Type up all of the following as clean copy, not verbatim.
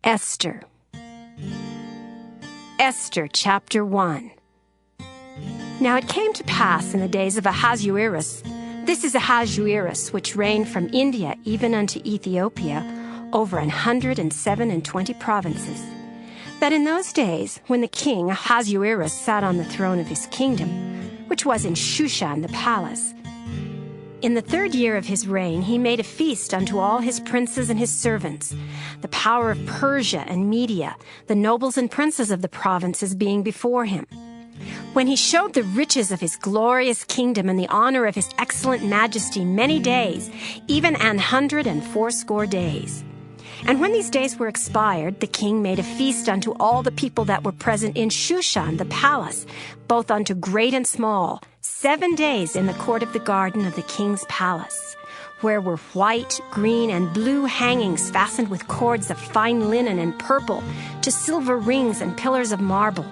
Esther. Esther chapter 1. Now it came to pass in the days of Ahasuerus, this is Ahasuerus, which reigned from India even unto Ethiopia, over 127 provinces, that in those days, when the king Ahasuerus sat on the throne of his kingdom, which was in Shushan the palace, in the 3rd year of his reign, he made a feast unto all his princes and his servants, the power of Persia and Media, the nobles and princes of the provinces being before him. When he showed the riches of his glorious kingdom and the honor of his excellent majesty many days, even 180 days. And when these days were expired, the king made a feast unto all the people that were present in Shushan the palace, both unto great and small, 7 days in the court of the garden of the king's palace, where were white, green, and blue hangings fastened with cords of fine linen and purple, to silver rings and pillars of marble.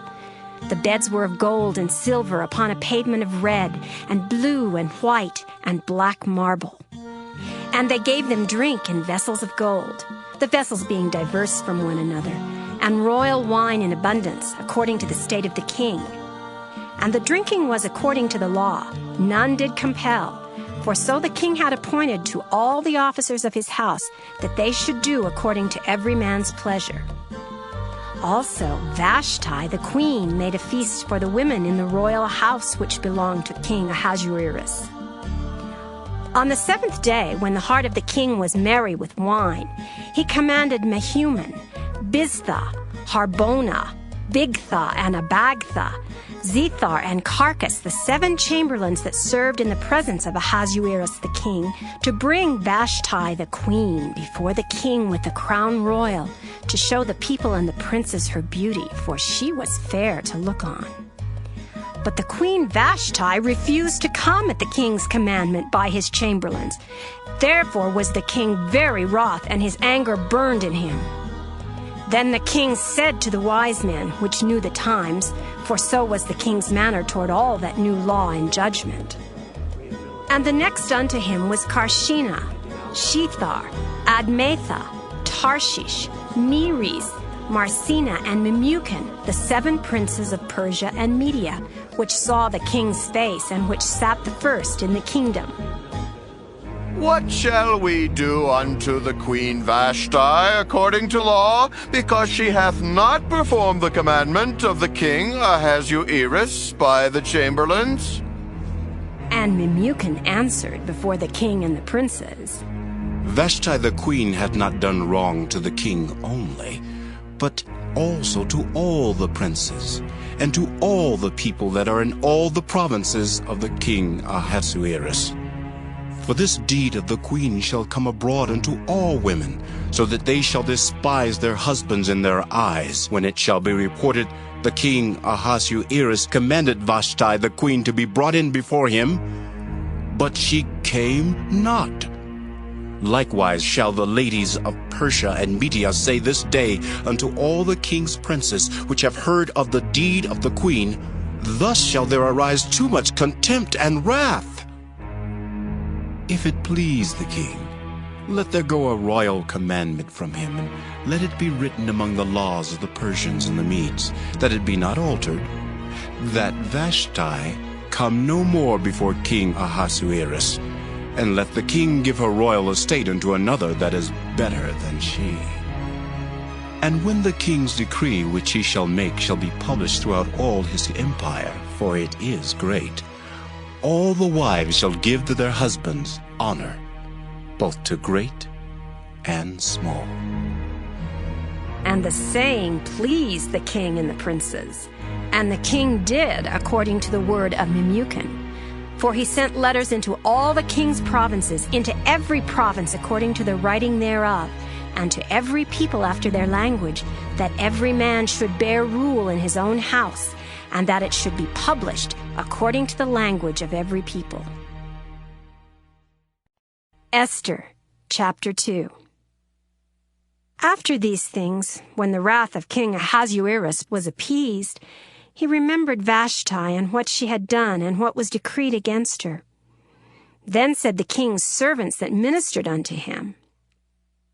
The beds were of gold and silver upon a pavement of red, and blue and white and black marble. And they gave them drink in vessels of gold, the vessels being diverse from one another, and royal wine in abundance, according to the state of the king. And the drinking was according to the law, none did compel, for so the king had appointed to all the officers of his house that they should do according to every man's pleasure. Also Vashti the queen made a feast for the women in the royal house which belonged to King Ahasuerus. On the 7th day, when the heart of the king was merry with wine, he commanded Mehuman, Biztha, Harbona, Bigtha, and Abagtha, Zethar, and Carcas, the 7 chamberlains that served in the presence of Ahasuerus the king, to bring Vashti the queen before the king with the crown royal, to show the people and the princes her beauty, for she was fair to look on. But the queen Vashti refused to come at the king's commandment by his chamberlains. Therefore was the king very wroth, and his anger burned in him. Then the king said to the wise men, which knew the times, for so was the king's manner toward all that knew law and judgment. And the next unto him was Carshena, Shethar, Admatha, Tarshish, Meres, Marcina, and Memucan, the 7 princes of Persia and Media, which saw the king's face, and which sat the first in the kingdom. What shall we do unto the queen Vashti according to law, because she hath not performed the commandment of the king Ahasuerus by the chamberlains? And Memucan answered before the king and the princes, Vashti the queen hath not done wrong to the king only, but also to all the princes, and to all the people that are in all the provinces of the king Ahasuerus. For this deed of the queen shall come abroad unto all women, so that they shall despise their husbands in their eyes, when it shall be reported, the king Ahasuerus commanded Vashti the queen to be brought in before him, but she came not. Likewise shall the ladies of Persia and Media say this day unto all the king's princes, which have heard of the deed of the queen, thus shall there arise too much contempt and wrath. If it please the king, let there go a royal commandment from him, and let it be written among the laws of the Persians and the Medes, that it be not altered, that Vashti come no more before King Ahasuerus, and let the king give her royal estate unto another that is better than she. And when the king's decree which he shall make shall be published throughout all his empire, for it is great, all the wives shall give to their husbands honor, both to great and small. And the saying pleased the king and the princes. And the king did according to the word of Memucan. For he sent letters into all the king's provinces, into every province according to the writing thereof, and to every people after their language, that every man should bear rule in his own house, and that it should be published according to the language of every people. Esther chapter 2. After these things, when the wrath of King Ahasuerus was appeased, he remembered Vashti and what she had done and what was decreed against her. Then said the king's servants that ministered unto him,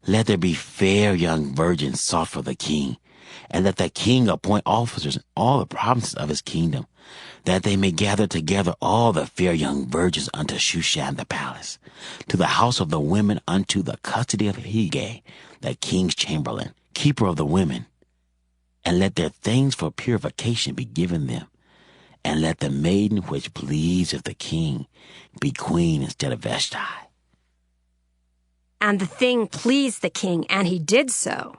Let there be fair young virgins sought for the king, and let the king appoint officers in all the provinces of his kingdom, that they may gather together all the fair young virgins unto Shushan the palace, to the house of the women unto the custody of Hegai, the king's chamberlain, keeper of the women. And let their things for purification be given them, and let the maiden which pleaseth the king be queen instead of Vashti. And the thing pleased the king, and he did so.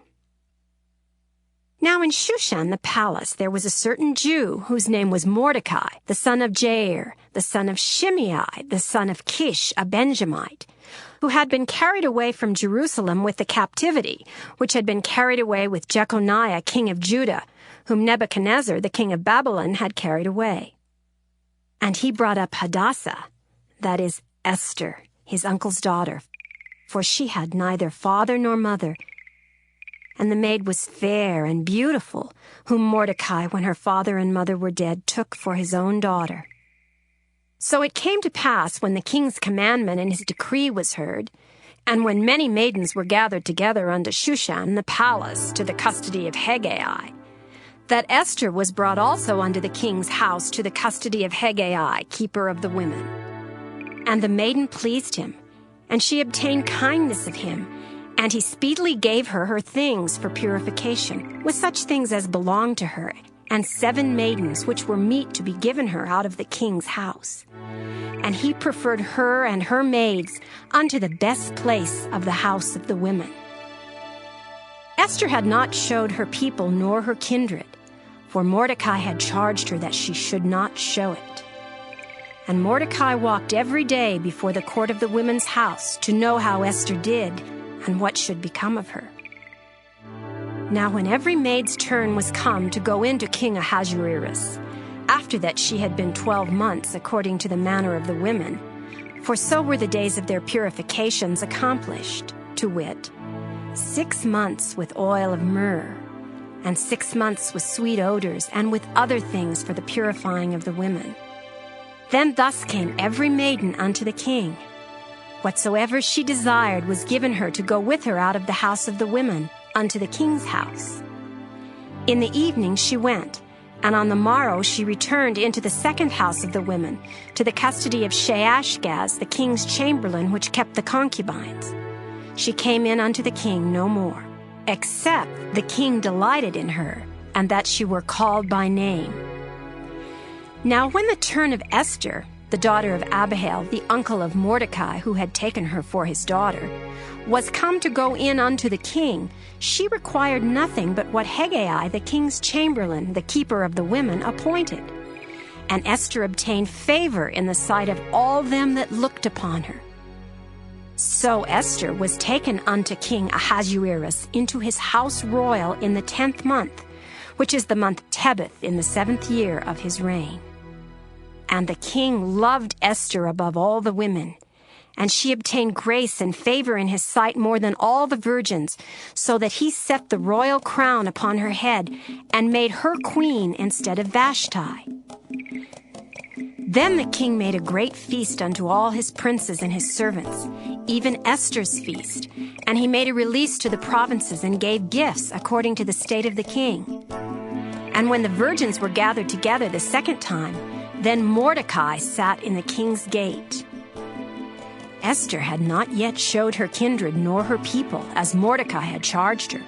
Now in Shushan the palace there was a certain Jew whose name was Mordecai, the son of Jair, the son of Shimei, the son of Kish, a Benjamite, who had been carried away from Jerusalem with the captivity, which had been carried away with Jeconiah, king of Judah, whom Nebuchadnezzar, the king of Babylon, had carried away. And he brought up Hadassah, that is, Esther, his uncle's daughter, for she had neither father nor mother. And the maid was fair and beautiful, whom Mordecai, when her father and mother were dead, took for his own daughter. So it came to pass, when the king's commandment and his decree was heard, and when many maidens were gathered together unto Shushan the palace to the custody of Hegai, that Esther was brought also unto the king's house to the custody of Hegai, keeper of the women. And the maiden pleased him, and she obtained kindness of him, and he speedily gave her her things for purification, with such things as belonged to her, and 7 maidens which were meet to be given her out of the king's house. And he preferred her and her maids unto the best place of the house of the women. Esther had not showed her people nor her kindred, for Mordecai had charged her that she should not show it. And Mordecai walked every day before the court of the women's house to know how Esther did and what should become of her. Now when every maid's turn was come to go in to King Ahasuerus, after that she had been 12 months according to the manner of the women, for so were the days of their purifications accomplished, to wit, 6 months with oil of myrrh, and 6 months with sweet odors, and with other things for the purifying of the women. Then thus came every maiden unto the king. Whatsoever she desired was given her to go with her out of the house of the women unto the king's house. In the evening she went, and on the morrow she returned into the second house of the women, to the custody of Shaashgaz, the king's chamberlain, which kept the concubines. She came in unto the king no more, except the king delighted in her, and that she were called by name. Now when the turn of Esther, the daughter of Abihail, the uncle of Mordecai, who had taken her for his daughter, was come to go in unto the king, she required nothing but what Hegai, the king's chamberlain, the keeper of the women, appointed. And Esther obtained favor in the sight of all them that looked upon her. So Esther was taken unto King Ahasuerus into his house royal in the 10th month, which is the month Tebeth, in the 7th year of his reign. And the king loved Esther above all the women, and she obtained grace and favor in his sight more than all the virgins, so that he set the royal crown upon her head, and made her queen instead of Vashti. Then the king made a great feast unto all his princes and his servants, even Esther's feast, and he made a release to the provinces and gave gifts according to the state of the king. And when the virgins were gathered together the second time, then Mordecai sat in the king's gate. Esther had not yet showed her kindred nor her people, as Mordecai had charged her.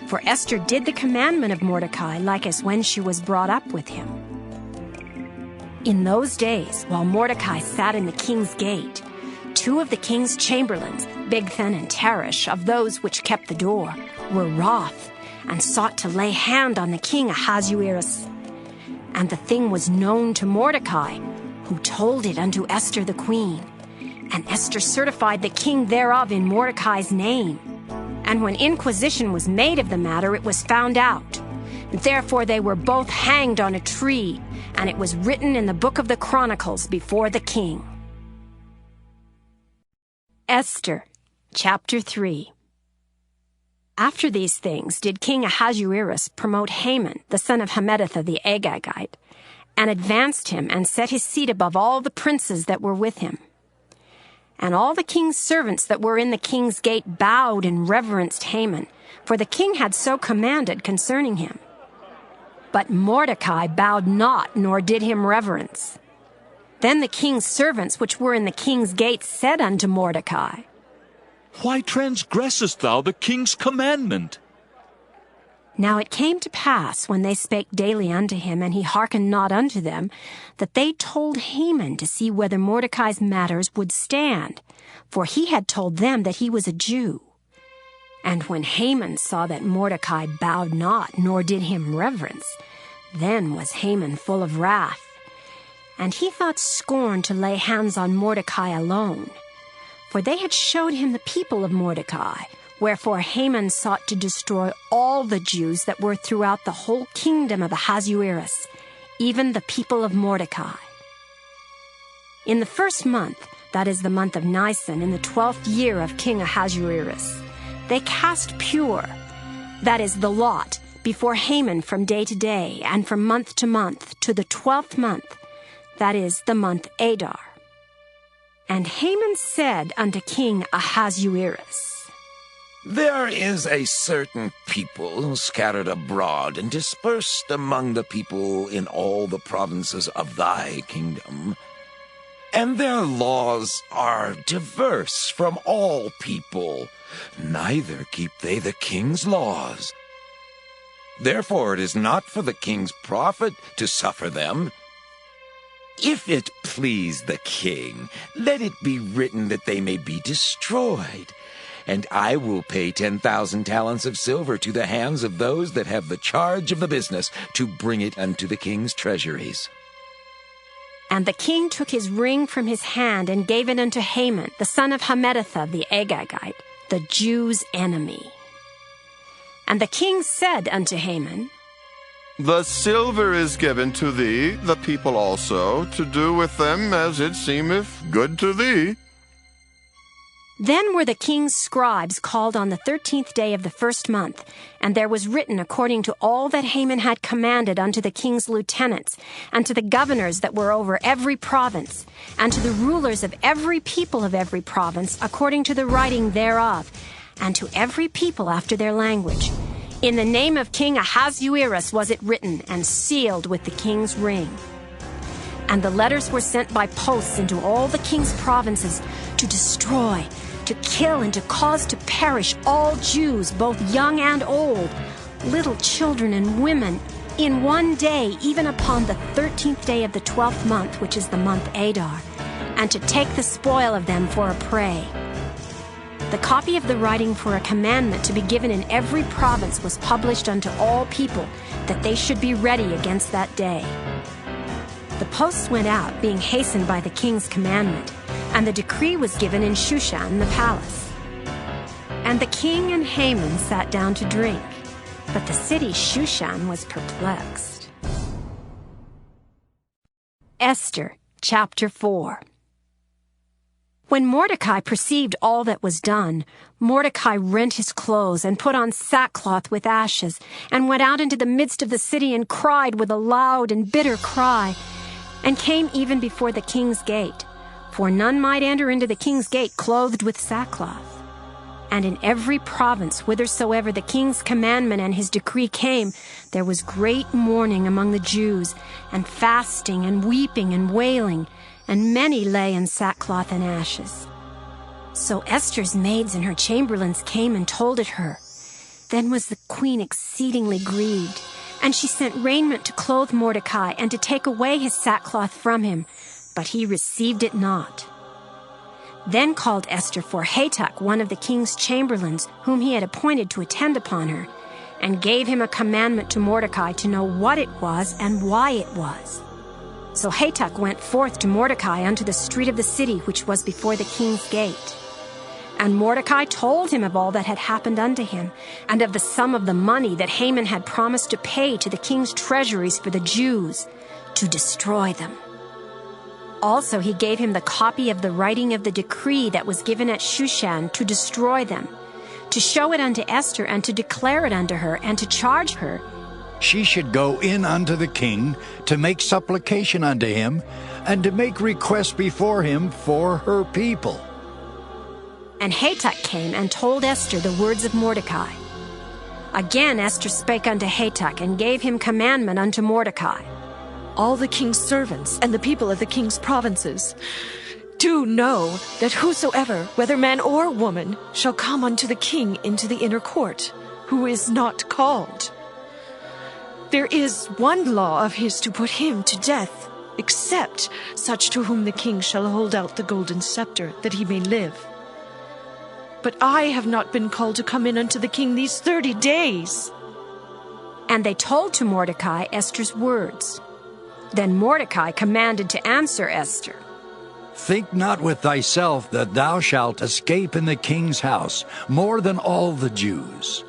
For Esther did the commandment of Mordecai, like as when she was brought up with him. In those days, while Mordecai sat in the king's gate, 2 of the king's chamberlains, Bigthan and Teresh, of those which kept the door, were wroth, and sought to lay hand on the king Ahasuerus. And the thing was known to Mordecai, who told it unto Esther the queen. And Esther certified the king thereof in Mordecai's name. And when inquisition was made of the matter, it was found out. Therefore they were both hanged on a tree, and it was written in the book of the Chronicles before the king. Esther, chapter 3. After these things did King Ahasuerus promote Haman, the son of Hammedatha the Agagite, and advanced him and set his seat above all the princes that were with him. And all the king's servants that were in the king's gate bowed and reverenced Haman, for the king had so commanded concerning him. But Mordecai bowed not, nor did him reverence. Then the king's servants which were in the king's gate said unto Mordecai, Why transgressest thou the king's commandment? Now it came to pass, when they spake daily unto him, and he hearkened not unto them, that they told Haman to see whether Mordecai's matters would stand, for he had told them that he was a Jew. And when Haman saw that Mordecai bowed not, nor did him reverence, then was Haman full of wrath. And he thought scorn to lay hands on Mordecai alone, for they had showed him the people of Mordecai. Wherefore Haman sought to destroy all the Jews that were throughout the whole kingdom of Ahasuerus, even the people of Mordecai. In the first month, that is the month of Nisan, in the 12th year of King Ahasuerus, they cast pure, that is the lot, before Haman from day to day, and from month to month, to the 12th month, that is the month Adar. And Haman said unto King Ahasuerus, There is a certain people scattered abroad and dispersed among the people in all the provinces of thy kingdom, and their laws are diverse from all people, neither keep they the king's laws. Therefore it is not for the king's profit to suffer them. If it please the king, let it be written that they may be destroyed. And I will pay 10,000 talents of silver to the hands of those that have the charge of the business, to bring it unto the king's treasuries. And the king took his ring from his hand, and gave it unto Haman, the son of Hammedatha the Agagite, the Jews' enemy. And the king said unto Haman, The silver is given to thee, the people also, to do with them as it seemeth good to thee. Then were the king's scribes called on the 13th day of the first month, and there was written according to all that Haman had commanded unto the king's lieutenants, and to the governors that were over every province, and to the rulers of every people of every province, according to the writing thereof, and to every people after their language. In the name of King Ahasuerus was it written, and sealed with the king's ring. And the letters were sent by posts into all the king's provinces, to destroy, to kill, and to cause to perish all Jews, both young and old, little children and women, in one day, even upon the 13th day of the 12th month, which is the month Adar, and to take the spoil of them for a prey. The copy of the writing for a commandment to be given in every province was published unto all people, that they should be ready against that day. The posts went out, being hastened by the king's commandment, and the decree was given in Shushan the palace. And the king and Haman sat down to drink, but the city Shushan was perplexed. Esther, chapter 4. When Mordecai perceived all that was done, Mordecai rent his clothes and put on sackcloth with ashes, and went out into the midst of the city and cried with a loud and bitter cry, and came even before the king's gate. For none might enter into the king's gate clothed with sackcloth. And in every province, whithersoever the king's commandment and his decree came, there was great mourning among the Jews, and fasting and weeping and wailing, and many lay in sackcloth and ashes. So Esther's maids and her chamberlains came and told it her. Then was the queen exceedingly grieved, and she sent raiment to clothe Mordecai, and to take away his sackcloth from him, but he received it not. Then called Esther for Hatach, one of the king's chamberlains, whom he had appointed to attend upon her, and gave him a commandment to Mordecai to know what it was and why it was. So Hatach went forth to Mordecai unto the street of the city, which was before the king's gate. And Mordecai told him of all that had happened unto him, and of the sum of the money that Haman had promised to pay to the king's treasuries for the Jews, to destroy them. Also he gave him the copy of the writing of the decree that was given at Shushan to destroy them, to show it unto Esther, and to declare it unto her, and to charge her, she should go in unto the king to make supplication unto him, and to make request before him for her people. And Hatach came and told Esther the words of Mordecai. Again Esther spake unto Hatach, and gave him commandment unto Mordecai. All the king's servants and the people of the king's provinces, do know that whosoever, whether man or woman, shall come unto the king into the inner court, who is not called, there is one law of his to put him to death, except such to whom the king shall hold out the golden scepter, that he may live. But I have not been called to come in unto the king these 30 days. And they told to Mordecai Esther's words. Then Mordecai commanded to answer Esther. Think not with thyself that thou shalt escape in the king's house more than all the Jews.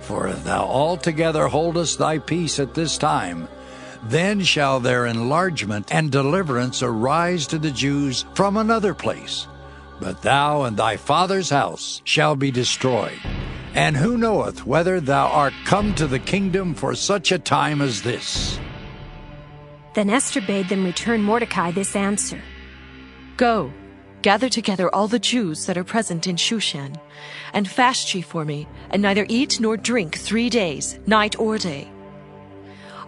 For if thou altogether holdest thy peace at this time, then shall their enlargement and deliverance arise to the Jews from another place. But thou and thy father's house shall be destroyed. And who knoweth whether thou art come to the kingdom for such a time as this? Then Esther bade them return Mordecai this answer. Go, gather together all the Jews that are present in Shushan, and fast ye for me, and neither eat nor drink 3 days, night or day.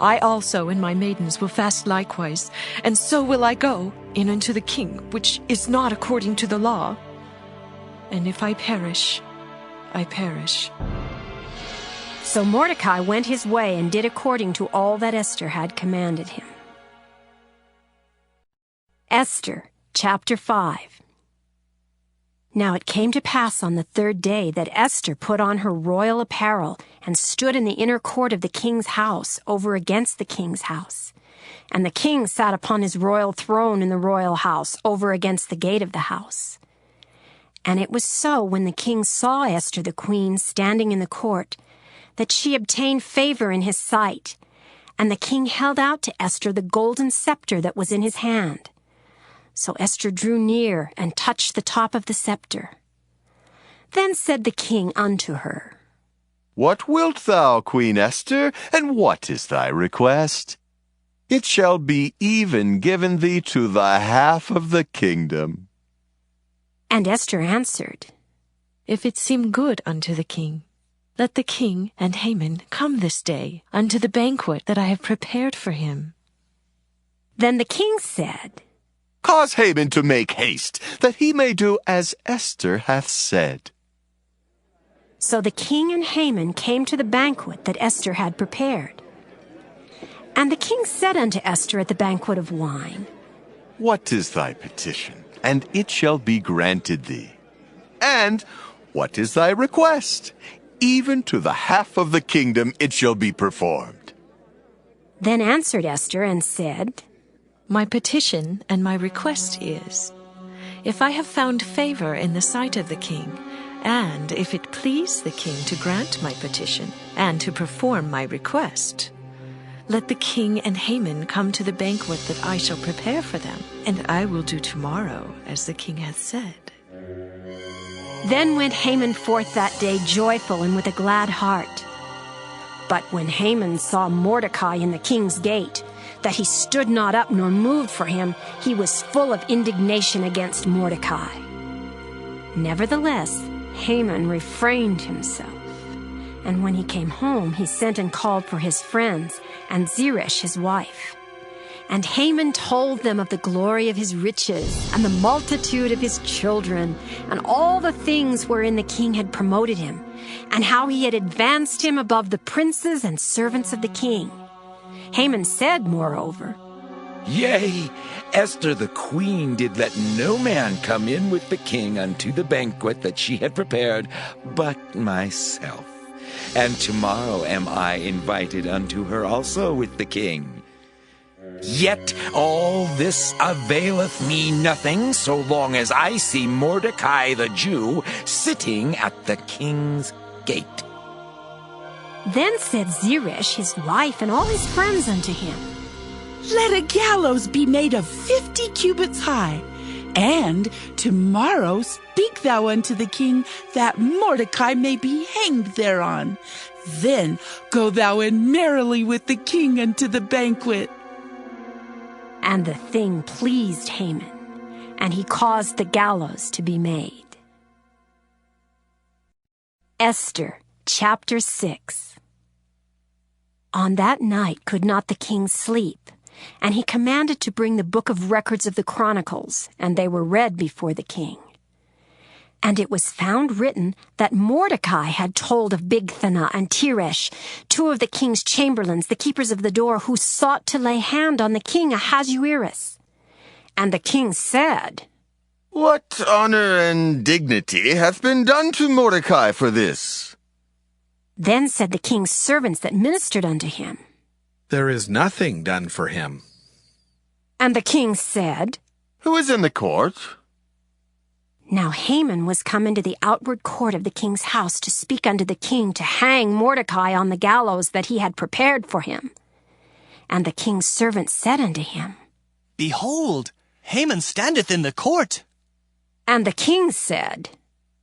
I also and my maidens will fast likewise, and so will I go in unto the king, which is not according to the law. And if I perish, I perish. So Mordecai went his way and did according to all that Esther had commanded him. Esther, chapter 5. Now it came to pass on the 3rd day that Esther put on her royal apparel and stood in the inner court of the king's house over against the king's house. And the king sat upon his royal throne in the royal house over against the gate of the house. And it was so, when the king saw Esther the queen standing in the court, that she obtained favor in his sight. And the king held out to Esther the golden scepter that was in his hand. So Esther drew near and touched the top of the scepter. Then said the king unto her, What wilt thou, Queen Esther, and what is thy request? It shall be even given thee to the half of the kingdom. And Esther answered, If it seem good unto the king, let the king and Haman come this day unto the banquet that I have prepared for him. Then the king said, Cause Haman to make haste, that he may do as Esther hath said. So the king and Haman came to the banquet that Esther had prepared. And the king said unto Esther at the banquet of wine, What is thy petition? And it shall be granted thee. And what is thy request? Even to the half of the kingdom it shall be performed. Then answered Esther and said, My petition and my request is, if I have found favor in the sight of the king, and if it please the king to grant my petition and to perform my request, let the king and Haman come to the banquet that I shall prepare for them, and I will do tomorrow as the king hath said. Then went Haman forth that day joyful and with a glad heart. But when Haman saw Mordecai in the king's gate, that he stood not up nor moved for him, he was full of indignation against Mordecai. Nevertheless, Haman refrained himself. And when he came home, he sent and called for his friends and Zeresh his wife. And Haman told them of the glory of his riches and the multitude of his children and all the things wherein the king had promoted him, and how he had advanced him above the princes and servants of the king. Haman said, moreover, Yea, Esther the queen did let no man come in with the king unto the banquet that she had prepared, but myself. And tomorrow am I invited unto her also with the king. Yet all this availeth me nothing, so long as I see Mordecai the Jew sitting at the king's gate. Then said Zeresh his wife and all his friends unto him, Let a gallows be made of 50 cubits high, and tomorrow speak thou unto the king, that Mordecai may be hanged thereon. Then go thou in merrily with the king unto the banquet. And the thing pleased Haman, and he caused the gallows to be made. Esther, chapter 6. On that night could not the king sleep, and he commanded to bring the book of records of the Chronicles, and they were read before the king. And it was found written that Mordecai had told of Bigthana and Teresh, two of the king's chamberlains, the keepers of the door, who sought to lay hand on the king Ahasuerus. And the king said, What honor and dignity hath been done to Mordecai for this? Then said the king's servants that ministered unto him, There is nothing done for him. And the king said, Who is in the court? Now Haman was come into the outward court of the king's house to speak unto the king to hang Mordecai on the gallows that he had prepared for him. And the king's servant said unto him, Behold, Haman standeth in the court. And the king said,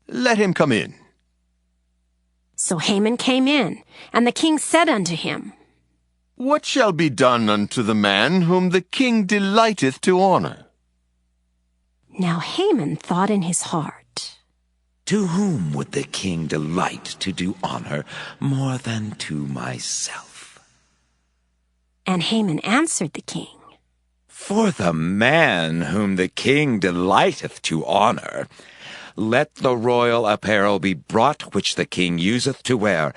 Let him come in. So Haman came in, and the king said unto him, What shall be done unto the man whom the king delighteth to honor? Now Haman thought in his heart, To whom would the king delight to do honor more than to myself? And Haman answered the king, For the man whom the king delighteth to honor, let the royal apparel be brought which the king useth to wear,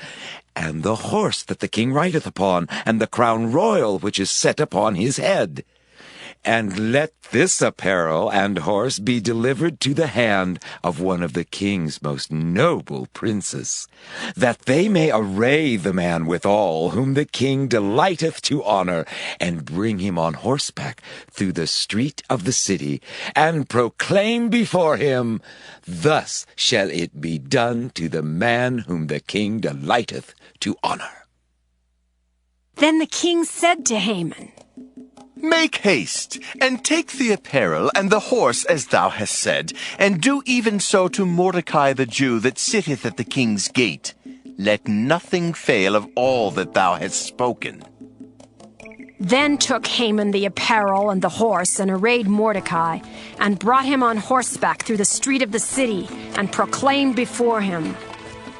and the horse that the king rideth upon, and the crown royal which is set upon his head. And let this apparel and horse be delivered to the hand of one of the king's most noble princes, that they may array the man withal whom the king delighteth to honor, and bring him on horseback through the street of the city, and proclaim before him, Thus shall it be done to the man whom the king delighteth to honor. Then the king said to Haman, Make haste, and take the apparel and the horse as thou hast said, and do even so to Mordecai the Jew that sitteth at the king's gate. Let nothing fail of all that thou hast spoken. Then took Haman the apparel and the horse, and arrayed Mordecai, and brought him on horseback through the street of the city, and proclaimed before him,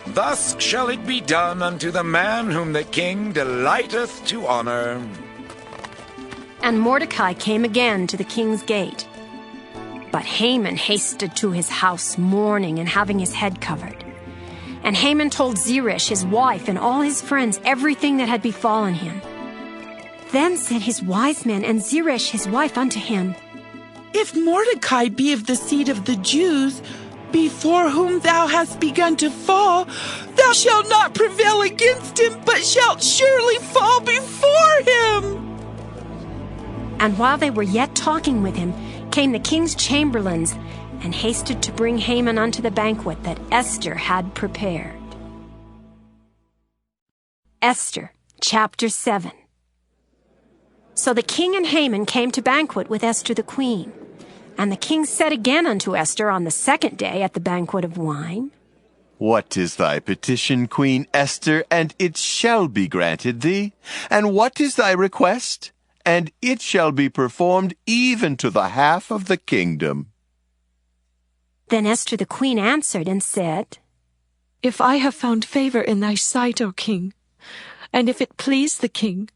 Thus shall it be done unto the man whom the king delighteth to honor. And Mordecai came again to the king's gate. But Haman hasted to his house mourning and having his head covered. And Haman told Zeresh his wife and all his friends everything that had befallen him. Then said his wise men and Zeresh his wife unto him, If Mordecai be of the seed of the Jews, before whom thou hast begun to fall, thou shalt not prevail against him, but shalt surely fall before him. And while they were yet talking with him, came the king's chamberlains, and hasted to bring Haman unto the banquet that Esther had prepared. Esther, chapter 7. So the king and Haman came to banquet with Esther the queen. And the king said again unto Esther on the second day at the banquet of wine, What is thy petition, Queen Esther, and it shall be granted thee? And what is thy request? And it shall be performed even to the half of the kingdom. Then Esther the queen answered and said, If I have found favor in thy sight, O king, and if it please the king,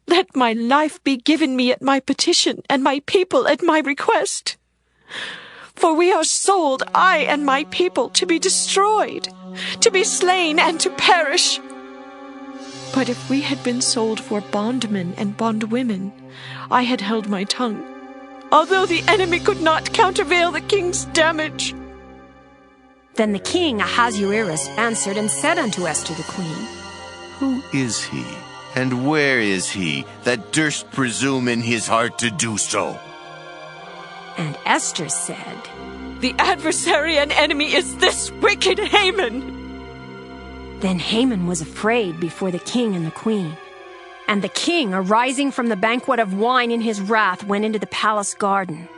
let my life be given me at my petition, and my people at my request. For we are sold, I and my people, to be destroyed, to be slain, and to perish. But if we had been sold for bondmen and bondwomen, I had held my tongue, although the enemy could not countervail the king's damage. Then the king Ahasuerus answered and said unto Esther the queen, Who is he, and where is he, that durst presume in his heart to do so? And Esther said, The adversary and enemy is this wicked Haman. Then Haman was afraid before the king and the queen. And the king, arising from the banquet of wine in his wrath, went into the palace garden.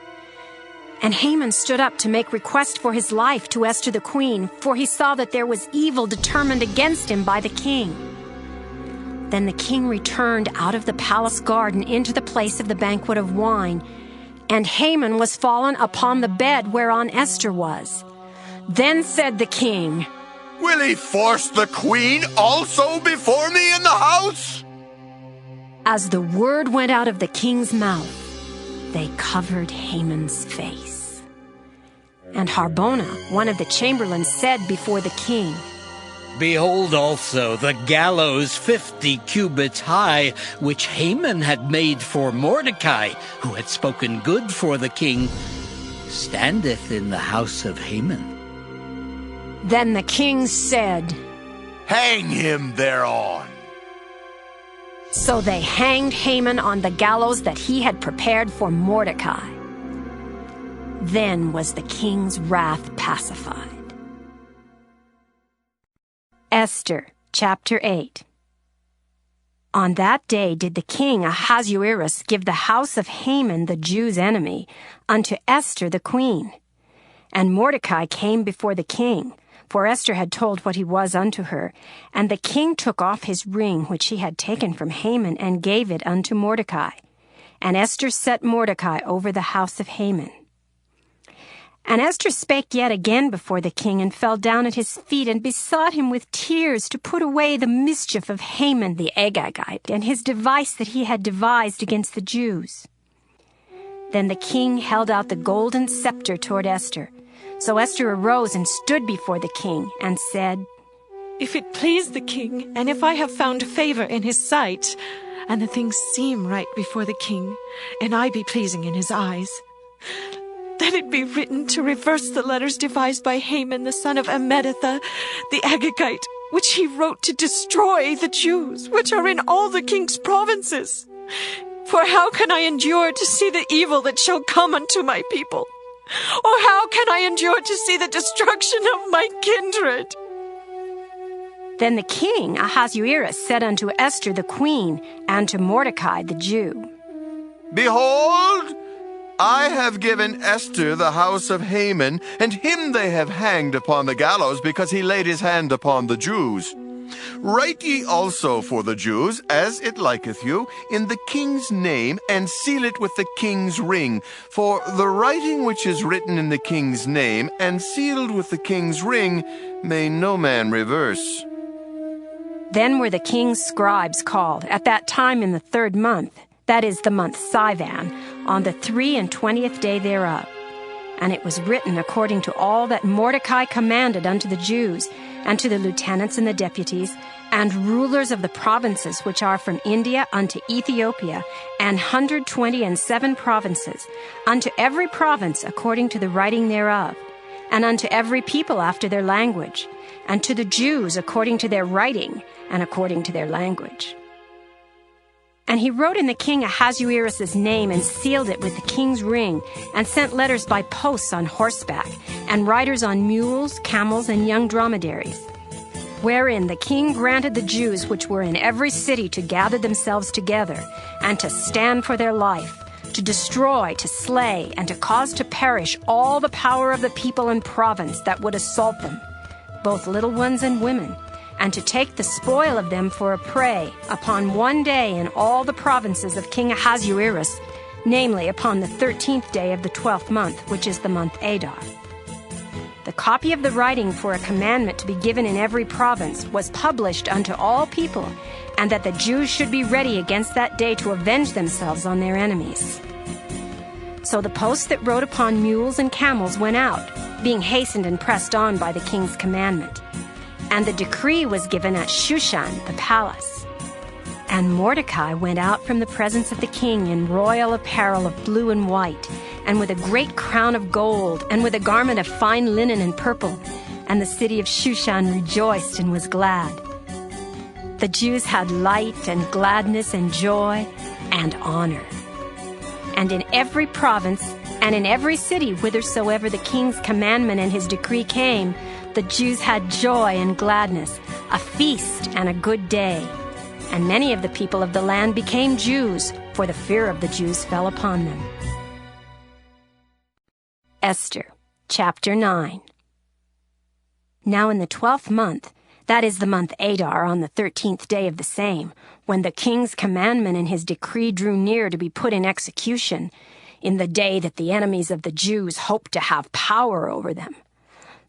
And Haman stood up to make request for his life to Esther the queen, for he saw that there was evil determined against him by the king. Then the king returned out of the palace garden into the place of the banquet of wine, and Haman was fallen upon the bed whereon Esther was. Then said the king, Will he force the queen also before me in the house? As the word went out of the king's mouth, they covered Haman's face. And Harbona, one of the chamberlains, said before the king, Behold also the gallows 50 cubits high, which Haman had made for Mordecai, who had spoken good for the king, standeth in the house of Haman. Then the king said, Hang him thereon. So they hanged Haman on the gallows that he had prepared for Mordecai. Then was the king's wrath pacified. Esther, chapter 8. On that day did the king Ahasuerus give the house of Haman, the Jews' enemy, unto Esther the queen. And Mordecai came before the king, for Esther had told what he was unto her. And the king took off his ring which he had taken from Haman, and gave it unto Mordecai. And Esther set Mordecai over the house of Haman. And Esther spake yet again before the king, and fell down at his feet, and besought him with tears to put away the mischief of Haman the Agagite, and his device that he had devised against the Jews. Then the king held out the golden scepter toward Esther. So Esther arose and stood before the king, and said, If it please the king, and if I have found favor in his sight, and the things seem right before the king, and I be pleasing in his eyes, then it be written to reverse the letters devised by Haman the son of Ammedatha, the Agagite, which he wrote to destroy the Jews, which are in all the king's provinces. For how can I endure to see the evil that shall come unto my people? Or how can I endure to see the destruction of my kindred? Then the king Ahasuerus said unto Esther the queen, and to Mordecai the Jew, Behold, I have given Esther the house of Haman, and him they have hanged upon the gallows, because he laid his hand upon the Jews. Write ye also for the Jews, as it liketh you, in the king's name, and seal it with the king's ring. For the writing which is written in the king's name, and sealed with the king's ring, may no man reverse. Then were the king's scribes called at that time in the 3rd month, that is the month Sivan, on the 23rd day thereof. And it was written according to all that Mordecai commanded unto the Jews, and to the lieutenants and the deputies, and rulers of the provinces which are from India unto Ethiopia, and 127 provinces, unto every province according to the writing thereof, and unto every people after their language, and to the Jews according to their writing, and according to their language. And he wrote in the king Ahasuerus' name, and sealed it with the king's ring, and sent letters by posts on horseback, and riders on mules, camels, and young dromedaries, wherein the king granted the Jews which were in every city to gather themselves together, and to stand for their life, to destroy, to slay, and to cause to perish all the power of the people and province that would assault them, both little ones and women, and to take the spoil of them for a prey upon one day in all the provinces of King Ahasuerus, namely upon the 13th day of the 12th month, which is the month Adar. The copy of the writing for a commandment to be given in every province was published unto all people, and that the Jews should be ready against that day to avenge themselves on their enemies. So the posts that rode upon mules and camels went out, being hastened and pressed on by the king's commandment. And the decree was given at Shushan, the palace. And Mordecai went out from the presence of the king in royal apparel of blue and white, and with a great crown of gold, and with a garment of fine linen and purple. And the city of Shushan rejoiced and was glad. The Jews had light and gladness and joy and honor. And in every province and in every city whithersoever the king's commandment and his decree came, the Jews had joy and gladness, a feast and a good day. And many of the people of the land became Jews, for the fear of the Jews fell upon them. Esther, chapter 9. Now in the 12th month, that is the month Adar, on the 13th day of the same, when the king's commandment and his decree drew near to be put in execution, in the day that the enemies of the Jews hoped to have power over them,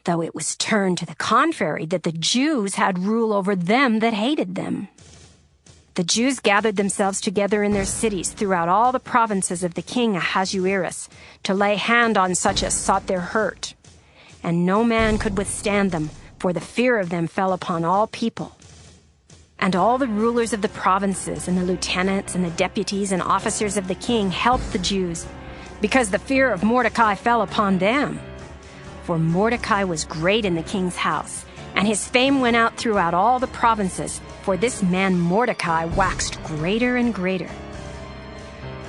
though it was turned to the contrary, that the Jews had rule over them that hated them. The Jews gathered themselves together in their cities throughout all the provinces of the king Ahasuerus to lay hand on such as sought their hurt. And no man could withstand them, for the fear of them fell upon all people. And all the rulers of the provinces and the lieutenants and the deputies and officers of the king helped the Jews, because the fear of Mordecai fell upon them. For Mordecai was great in the king's house, and his fame went out throughout all the provinces, for this man Mordecai waxed greater and greater.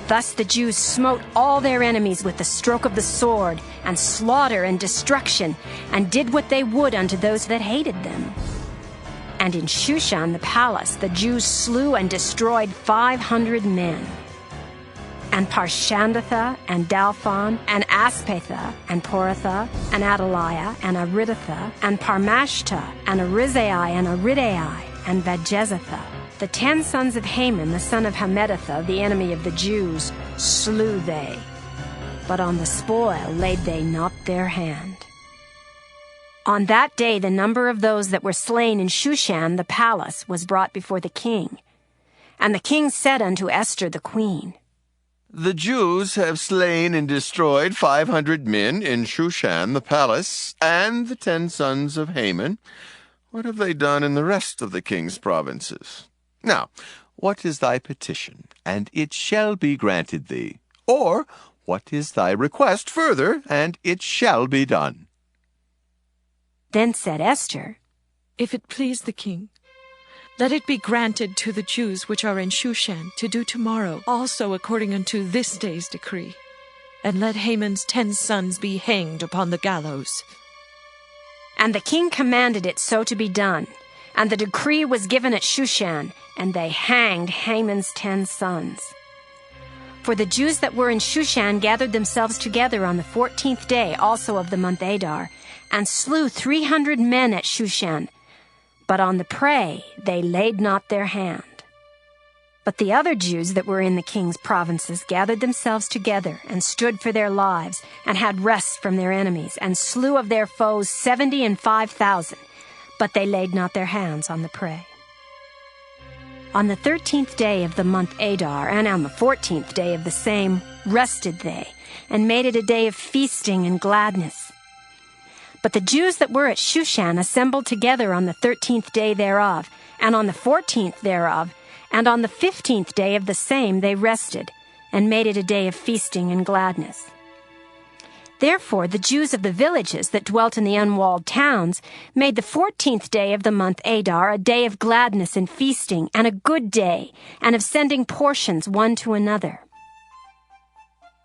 Thus the Jews smote all their enemies with the stroke of the sword, and slaughter and destruction, and did what they would unto those that hated them. And in Shushan the palace the Jews slew and destroyed 500 men. And Parshandatha, and Dalphon, and Aspatha, and Poratha, and Adaliah, and Aridatha, and Parmashta, and Arizai, and Aridai, and Vajezatha, the 10 sons of Haman, the son of Hammedatha, the enemy of the Jews, slew they. But on the spoil laid they not their hand. On that day the number of those that were slain in Shushan the palace was brought before the king. And the king said unto Esther the queen, The Jews have slain and destroyed 500 men in Shushan the palace, and the 10 sons of Haman. What have they done in the rest of the king's provinces? Now, what is thy petition, and it shall be granted thee? Or, what is thy request further, and it shall be done? Then said Esther, If it please the king, let it be granted to the Jews which are in Shushan to do tomorrow also according unto this day's decree. And let Haman's 10 sons be hanged upon the gallows. And the king commanded it so to be done. And the decree was given at Shushan, and they hanged Haman's 10 sons. For the Jews that were in Shushan gathered themselves together on the 14th day also of the month Adar, and slew 300 men at Shushan. But on the prey they laid not their hand. But the other Jews that were in the king's provinces gathered themselves together, and stood for their lives, and had rest from their enemies, and slew of their foes 75,000, but they laid not their hands on the prey. On the 13th day of the month Adar, and on the 14th day of the same, rested they, and made it a day of feasting and gladness. But the Jews that were at Shushan assembled together on the 13th day thereof, and on the 14th thereof, and on the 15th day of the same they rested, and made it a day of feasting and gladness. Therefore the Jews of the villages that dwelt in the unwalled towns made the 14th day of the month Adar a day of gladness and feasting, and a good day, and of sending portions one to another.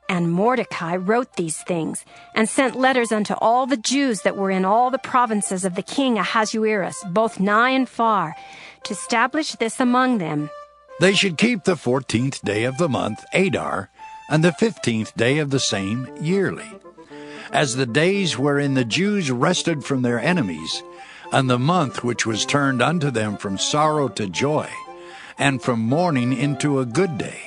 And Mordecai wrote these things, and sent letters unto all the Jews that were in all the provinces of the king Ahasuerus, both nigh and far, to establish this among them. They should keep the 14th day of the month Adar, and the 15th day of the same yearly, as the days wherein the Jews rested from their enemies, and the month which was turned unto them from sorrow to joy, and from mourning into a good day.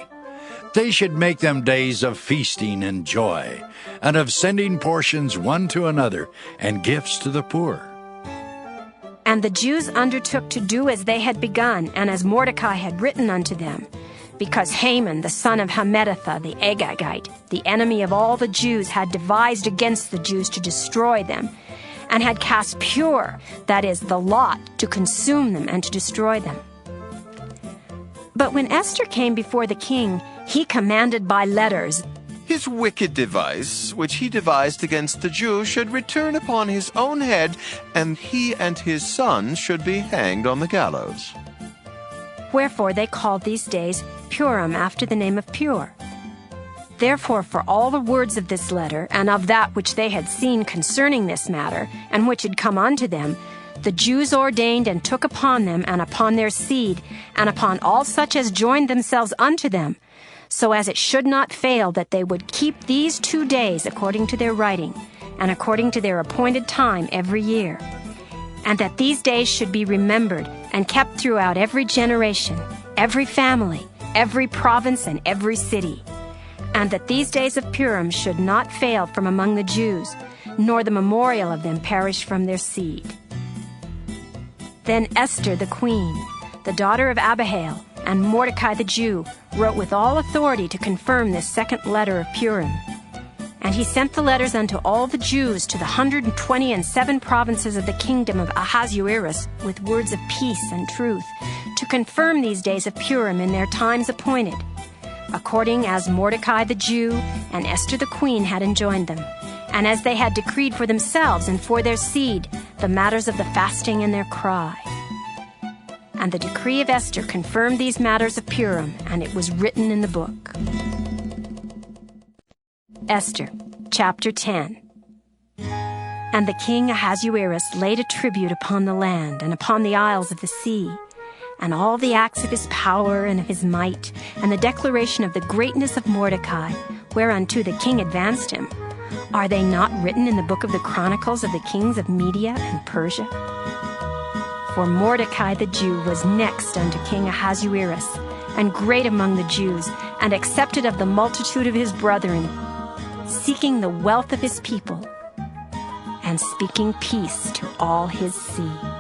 They should make them days of feasting and joy, and of sending portions one to another, and gifts to the poor. And the Jews undertook to do as they had begun, and as Mordecai had written unto them, because Haman the son of Hammedatha the Agagite, the enemy of all the Jews, had devised against the Jews to destroy them, and had cast pure, that is, the lot, to consume them and to destroy them. But when Esther came before the king, he commanded by letters, His wicked device, which he devised against the Jews, should return upon his own head, and he and his sons should be hanged on the gallows. Wherefore they called these days Purim, after the name of Pur. Therefore for all the words of this letter, and of that which they had seen concerning this matter, and which had come unto them, the Jews ordained and took upon them, and upon their seed, and upon all such as joined themselves unto them, so as it should not fail that they would keep these 2 days according to their writing, and according to their appointed time every year, and that these days should be remembered and kept throughout every generation, every family, every province, and every city, and that these days of Purim should not fail from among the Jews, nor the memorial of them perish from their seed. Then Esther the queen, the daughter of Abihail, and Mordecai the Jew wrote with all authority to confirm this second letter of Purim. And he sent the letters unto all the Jews to the 127 provinces of the kingdom of Ahasuerus with words of peace and truth, to confirm these days of Purim in their times appointed, according as Mordecai the Jew and Esther the queen had enjoined them, and as they had decreed for themselves and for their seed the matters of the fasting and their cry. And the decree of Esther confirmed these matters of Purim, and it was written in the book. Esther, chapter 10. And the king Ahasuerus laid a tribute upon the land and upon the isles of the sea, and all the acts of his power and of his might, and the declaration of the greatness of Mordecai, whereunto the king advanced him, are they not written in the book of the chronicles of the kings of Media and Persia? For Mordecai the Jew was next unto King Ahasuerus, and great among the Jews, and accepted of the multitude of his brethren, seeking the wealth of his people, and speaking peace to all his seed.